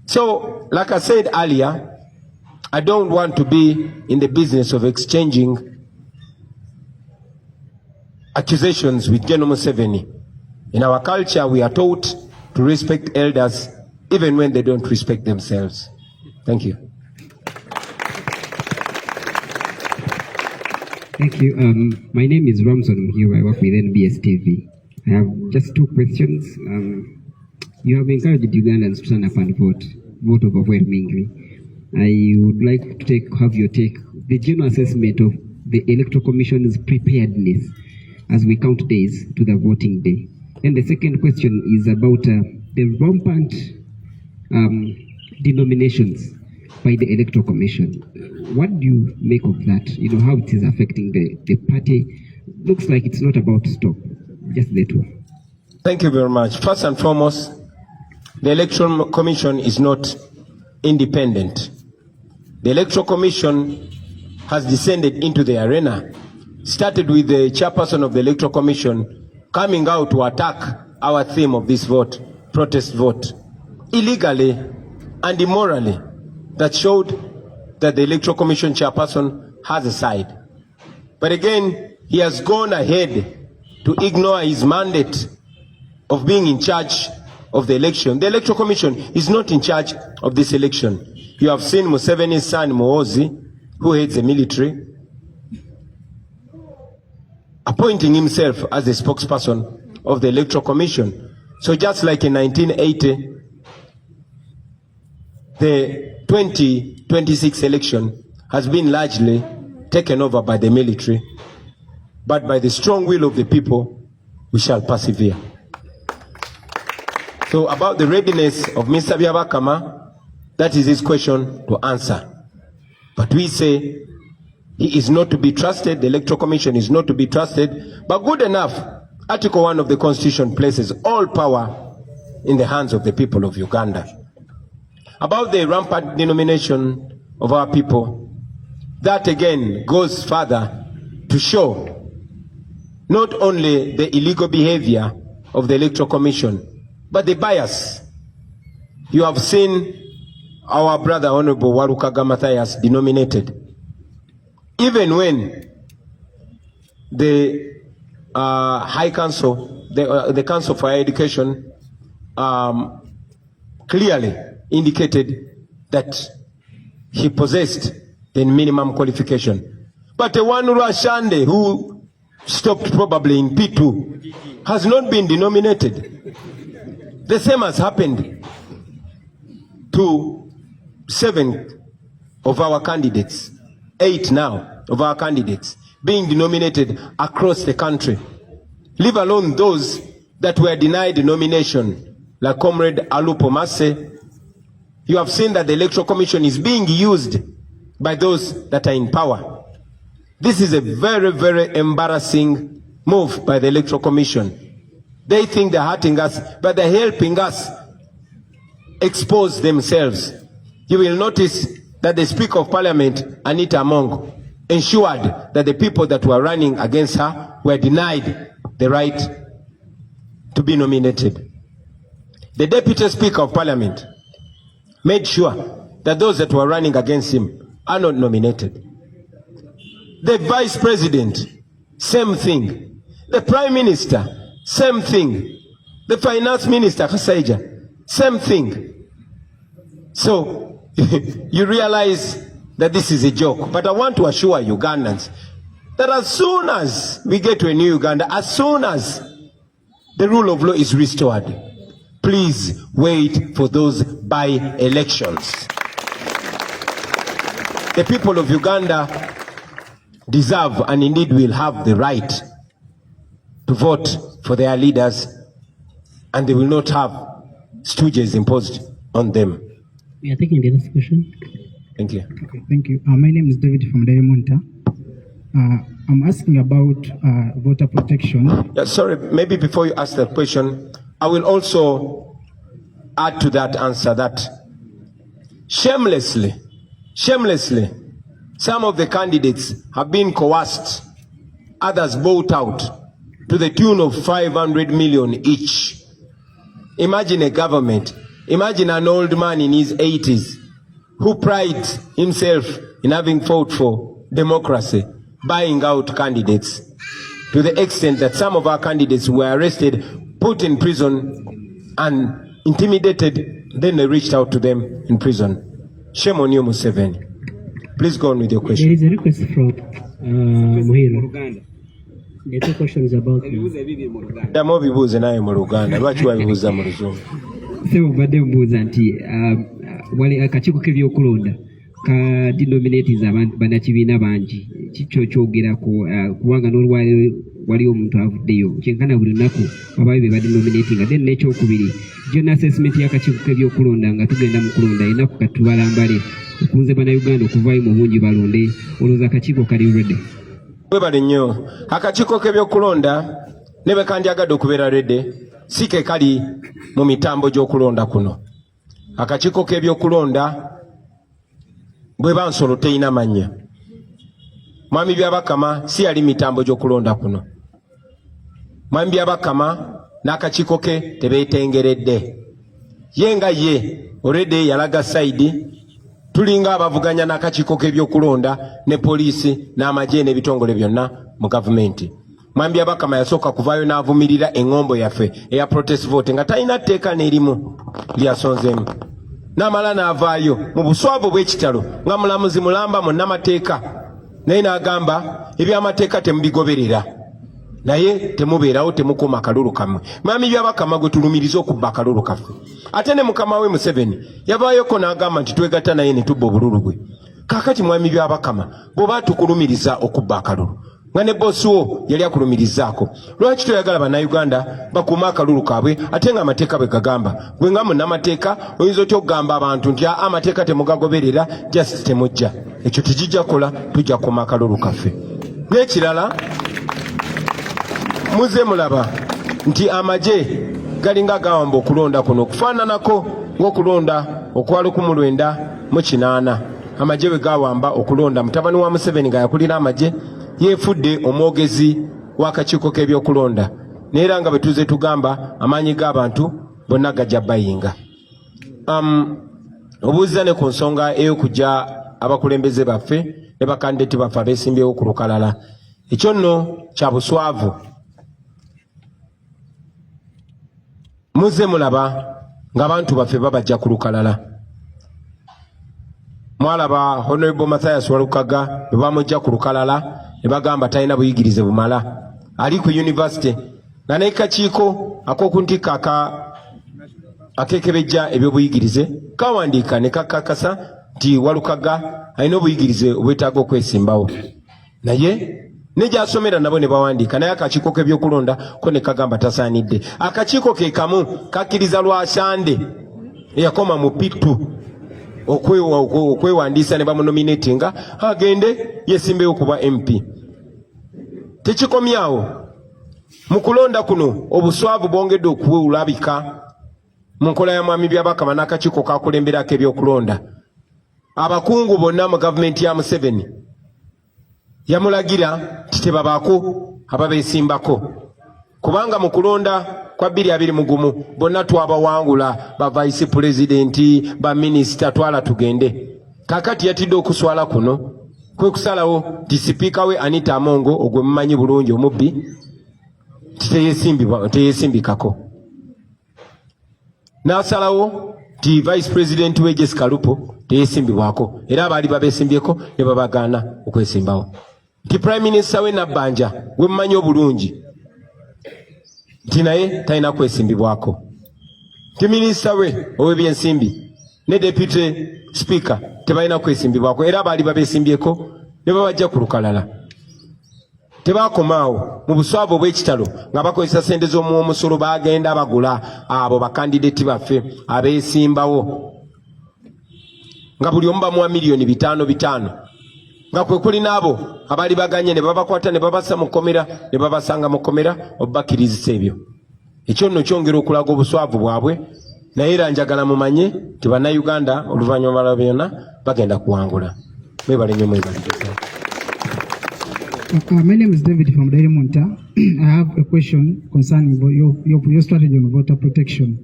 So, like I said earlier, I don't want to be in the business of exchanging accusations with General Museveni. In our culture, we are taught to respect elders even when they don't respect themselves. Thank you. Thank you. My name is Ramson. Here I work with NBS TV. I have just 2 questions. You have encouraged Ugandans to stand up and vote overwhelmingly. I would like to have your take, the general assessment of the Electoral Commission's preparedness as we count days to the voting day. And the second question is about the rampant denominations by the Electoral Commission. What do you make of that? You know, how it is affecting the party? Looks like it's not about to stop. Just the 2. Thank you very much. First and foremost, the Electoral Commission is not independent. The Electoral Commission has descended into the arena. Started with the chairperson of the Electoral Commission coming out to attack our theme of this vote, protest vote, illegally and immorally. That showed that the Electoral Commission chairperson has a side. But again, he has gone ahead to ignore his mandate of being in charge of the election. The Electoral Commission is not in charge of this election. You have seen Museveni's son, Muhoozi, who heads the military, appointing himself as the spokesperson of the Electoral Commission. So just like in 1980, the 2026 election has been largely taken over by the military, but by the strong will of the people, we shall persevere. So about the readiness of Mr. Byabakama, that is his question to answer. But we say he is not to be trusted, the Electoral Commission is not to be trusted, but good enough, Article 1 of the Constitution places all power in the hands of the people of Uganda. About the rampant denomination of our people, that again goes further to show not only the illegal behavior of the Electoral Commission, but the bias. You have seen our brother Honorable Warukaga Matthias denominated. Even when the High Council, the Council for Higher Education clearly indicated that he possessed the minimum qualification. But the one Rashande, who stopped probably in P2, has not been denominated. The same has happened to 7 of our candidates, 8 now of our candidates being denominated across the country, leave alone those that were denied nomination, like Comrade Alupo Masse. You have seen that the Electoral Commission is being used by those that are in power. This is a very, very embarrassing move by the Electoral Commission. They think they're hurting us, but they're helping us expose themselves. You will notice that the Speaker of Parliament, Anita Among, ensured that the people that were running against her were denied the right to be nominated. The Deputy Speaker of Parliament made sure that those that were running against him are not nominated. The Vice President, same thing. The Prime Minister, same thing. The Finance Minister, Kasaija, same thing. So, you realize that this is a joke. But I want to assure Ugandans that as soon as we get to a new Uganda, as soon as the rule of law is restored. Please wait for those by-elections. The people of Uganda deserve and indeed will have the right to vote for their leaders, and they will not have stooges imposed on them. We are taking the next question. Thank you. Okay, thank you. My name is David from Daimonta. I'm asking about voter protection. Yeah, sorry, maybe before you ask the question, I will also add to that answer that shamelessly, some of the candidates have been coerced, others bought out to the tune of 500 million each. Imagine a government, imagine an old man in his 80s who prides himself in having fought for democracy, buying out candidates to the extent that some of our candidates were arrested, put in prison, and intimidated. Then they reached out to them in prison. Shame on you, Museveni. Please go on with your question. There is a request from Muhiro. The two questions about Sebo badde mbuuza nti wali akakiiko k'ebyokulonda ka denominates bannakibiina bangi kikyo kyogerako kubanga n'olwaliro wali omuntu avuddeyo kyenkana buli lunaku abayo be badenominatinga then n'ekyokubiri jona assessment y'akakiiko k'ebyokulonda nga tugenda mu kulonda ennaku katubalambale okunze bannayuganda okuvaayo mu bungi balonde olowooza akakiiko kali ready? Webale nnyo. Akakiiko k'ebyokulonda ne bwe kandyagadde okubeera ready si ke kali mu mitambo gy'okulonda kuno. Akakiiko k'ebyokulonda bwe bansolo teyina mannya. Mwami Byabakama si yali mitambo gy'okulonda kuno. Mwami Byabakama n'akakiiko ke tebeetengeredde. Ye nga ye already yalaga saidi tulinga abavuganya n'akakiiko k'ebyokulonda ne poliisi n'amagye n'ebitongole byonna mu gavumenti. Mwami Byabakama yasooka kuvaayo n'avumirira eŋŋombo yaffe eya protest vote nga talina tteeka n'erimu lyasonzeemu. N'amala n'avaayo mu buswavu bw'ekitalo nga mulamuzi mulamba mu nnamateeka naye n'agamba ebyamateeka temubigoberera naye temubeerawo temukuuma akalulu kammwe. Mwami Byabakama gwe tulumiriza okubba akalulu kaffe. Ate ne mukama we Museveni yavaayoko n'agamba nti twegatta naye ne tubba obululu bwe. Kaakati Mwami Byabakama bw'oba tukulumiriza okubba akalulu nga ne bossi wo yali akulumirizaako, lwaki toyagala bannayuganda bakuuma akalulu kaabwe ate nga amateeka bwe gagamba? Gwe nga munnamateeka oyinza otya okugamba abantu nti amateeka temugagoberera just temujja. Ekyo tekijja kukola, tujja kukuuma akalulu kaffe. N'ekirala muze mulaba nti amagye galinga gawamba okulonda kuno okufaananako ng'okulonda okwa 1998 amagye bwe gawamba okulonda. Mutabani wa Museveni nga yakulira amagye yeefudde omwogezi w'akakiiko k'ebyokulonda neera nga bwe tuze tugamba amaanyi g'abantu bonna gajja bayinga. Obuuza ne ku nsonga ey'okujja abakulembeze baffe ne bakandideti baffe abeesimbyewo ku lukalala, ekyo nno kya buswavu. Muze mulaba ng'abantu baffe babajja ku lukalala. Mwalaba Honorable Mathias Walukaga bwe bamujja ku lukalala ne bagamba talina buyigirize bumala, ali ku university nga n'ekakiiko ak'okuntikka akekebejja ebyobuyigirize kawandiika ne kakakasa nti Walukaga alina obuyigirize obwetaaga okwesimbawo, naye ne gy'asomera nabo ne bawandiika, naye akakiiko k'ebyokulonda ko ne kagamba tasaanidde. Akakiiko ke kamu kakkiriza Lwasande eyakoma mu P2 okwewandiisa ne bamunominatinga agende yesimbewo kuba MP. Tekikomyawo mu kulonda kuno obuswavu bwongedde okulabika mu nkola ya Mwami Byabakama n'akakiiko kakulemberako ebyokulonda. Abakungu bonna mu gavumenti ya Museveni yamulagira nti tebabaako ababeesimbako, kubanga mu kulonda kwa 2021 bonna twabawangula, ba vice presidenti, ba minisita, twala tugende. Kakati yatidde okuswala kuno kwe kusalawo nti sipiika we Anita Amongo ogwe mumanyi bulungi omubbi teyesimbikako, n'asalawo nti vice president we Jessica Lupo teyesimbibwako, era abaali babeesimbyeko ne babagaana okwesimbawo. Nti prime minister we Nabbanja gwe mumanyi obulungi nti naye talina kwesimbibwako. Ti minisita we ow'ebyensimbi ne deputy speaker tebalina kwesimbibwako, era baali babeesimbyeko ne babajja ku lukalala. Tebakomaawo mu buswavu obw'ekitalo nga bakozesa ssente z'omusolo bagenda bagula abo bakandideti baffe abeesimbawo nga buli omu bamuwa miliyoni 5 nga kwe kuli n'abo abaali baganye ne babakwata ne babassa mu kkomera ne babasanga mu kkomera obubakirizisa ebyo. Ekyo nno kyongera okulaga obuswavu bwabwe, naye era njagala mumanye nti bannayuganda oluvannyuma lwa byonna bagenda kuwangula. Mwebale nnyo, mwebale. My name is David from Daily Monitor. I have a question concerning your strategy on voter protection.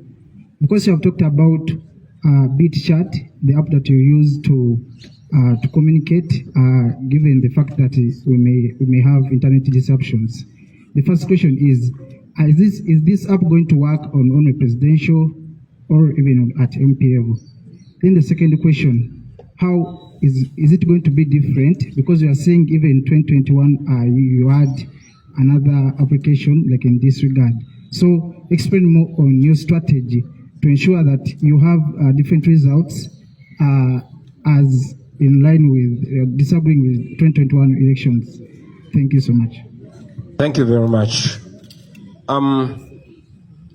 Because you have talked about BitChat, the app that you use to communicate, given the fact that we may have internet disruptions. The first question is this app going to work on only presidential or even at MP level? Then the second question, how is it going to be different? Because you are saying even in 2021 you had another application like in this regard. So explain more on your strategy to ensure that you have different results as in line with disagreeing with 2021 elections. Thank you so much. Thank you very much.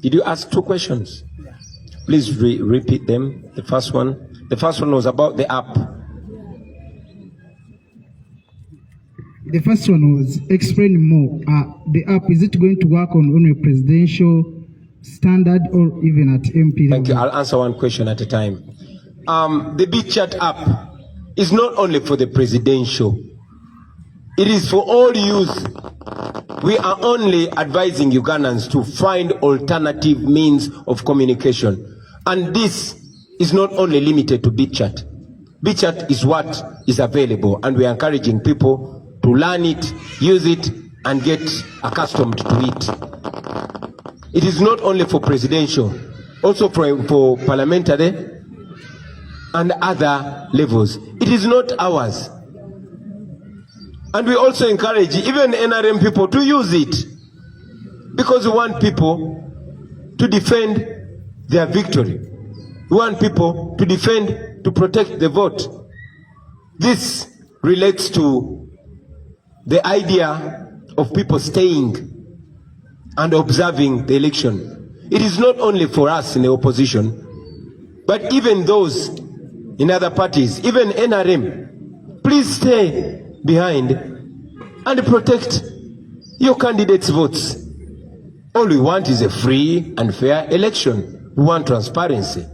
Did you ask 2 questions? Please repeat them. The first one was about the app. The first one was explain more. The app, is it going to work on only presidential standard or even at MP level? Thank you. I'll answer one question at a time. The BitChat app is not only for the presidential. It is for all youth. We are only advising Ugandans to find alternative means of communication. And this is not only limited to BitChat. BitChat is what is available, and we are encouraging people to learn it, use it, and get accustomed to it. It is not only for presidential, also for parliamentary and other levels. It is not ours. And we also encourage even NRM people to use it, because we want people to defend their victory. We want people to defend, to protect the vote. This relates to the idea of people staying and observing the election. It is not only for us in the opposition, but even those in other parties, even NRM. Please stay behind and protect your candidates' votes. All we want is a free and fair election. We want transparency.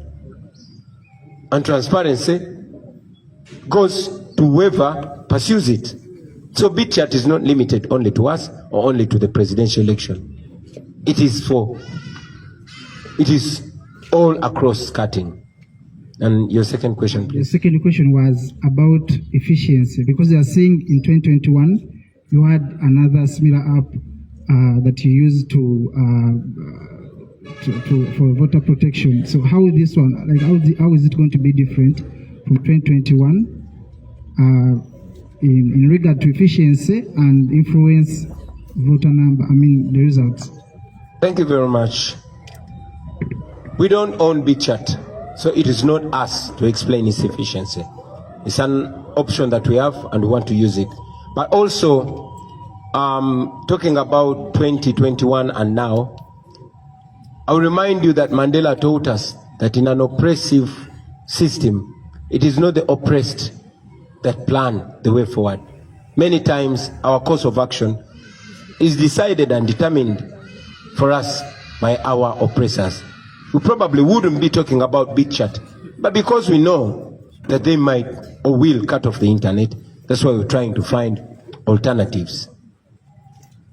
And transparency goes to whoever pursues it. So BitChat is not limited only to us or only to the presidential election. It is all across cutting. And your second question, please. The second question was about efficiency, because you are saying in 2021 you had another similar app that you used for voter protection. So how is this one? Like how is it going to be different from 2021 in regard to efficiency and influence voter number? The results. Thank you very much. We don't own BitChat. So it is not us to explain its efficiency. It's an option that we have and we want to use it. But also, talking about 2021 and now, I'll remind you that Mandela taught us that in an oppressive system, it is not the oppressed that plan the way forward. Many times, our course of action is decided and determined for us by our oppressors. We probably wouldn't be talking about BitChat, but because we know that they might or will cut off the internet, that's why we're trying to find alternatives.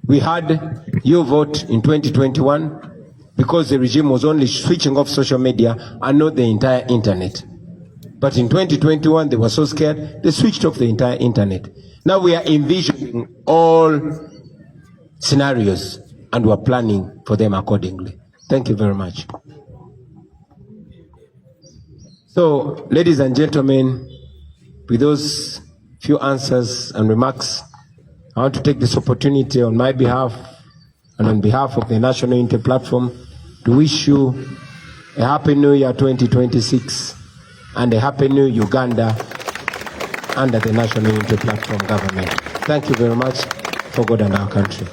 We had your vote in 2021 because the regime was only switching off social media and not the entire internet. But in 2021, they were so scared, they switched off the entire internet. Now we are envisioning all scenarios and we're planning for them accordingly. Thank you very much. So, ladies and gentlemen, with those few answers and remarks, I want to take this opportunity on my behalf and on behalf of the National Unity Platform to wish you a Happy New Year 2026 and a Happy New Uganda under the National Unity Platform government. Thank you very much for God and our country.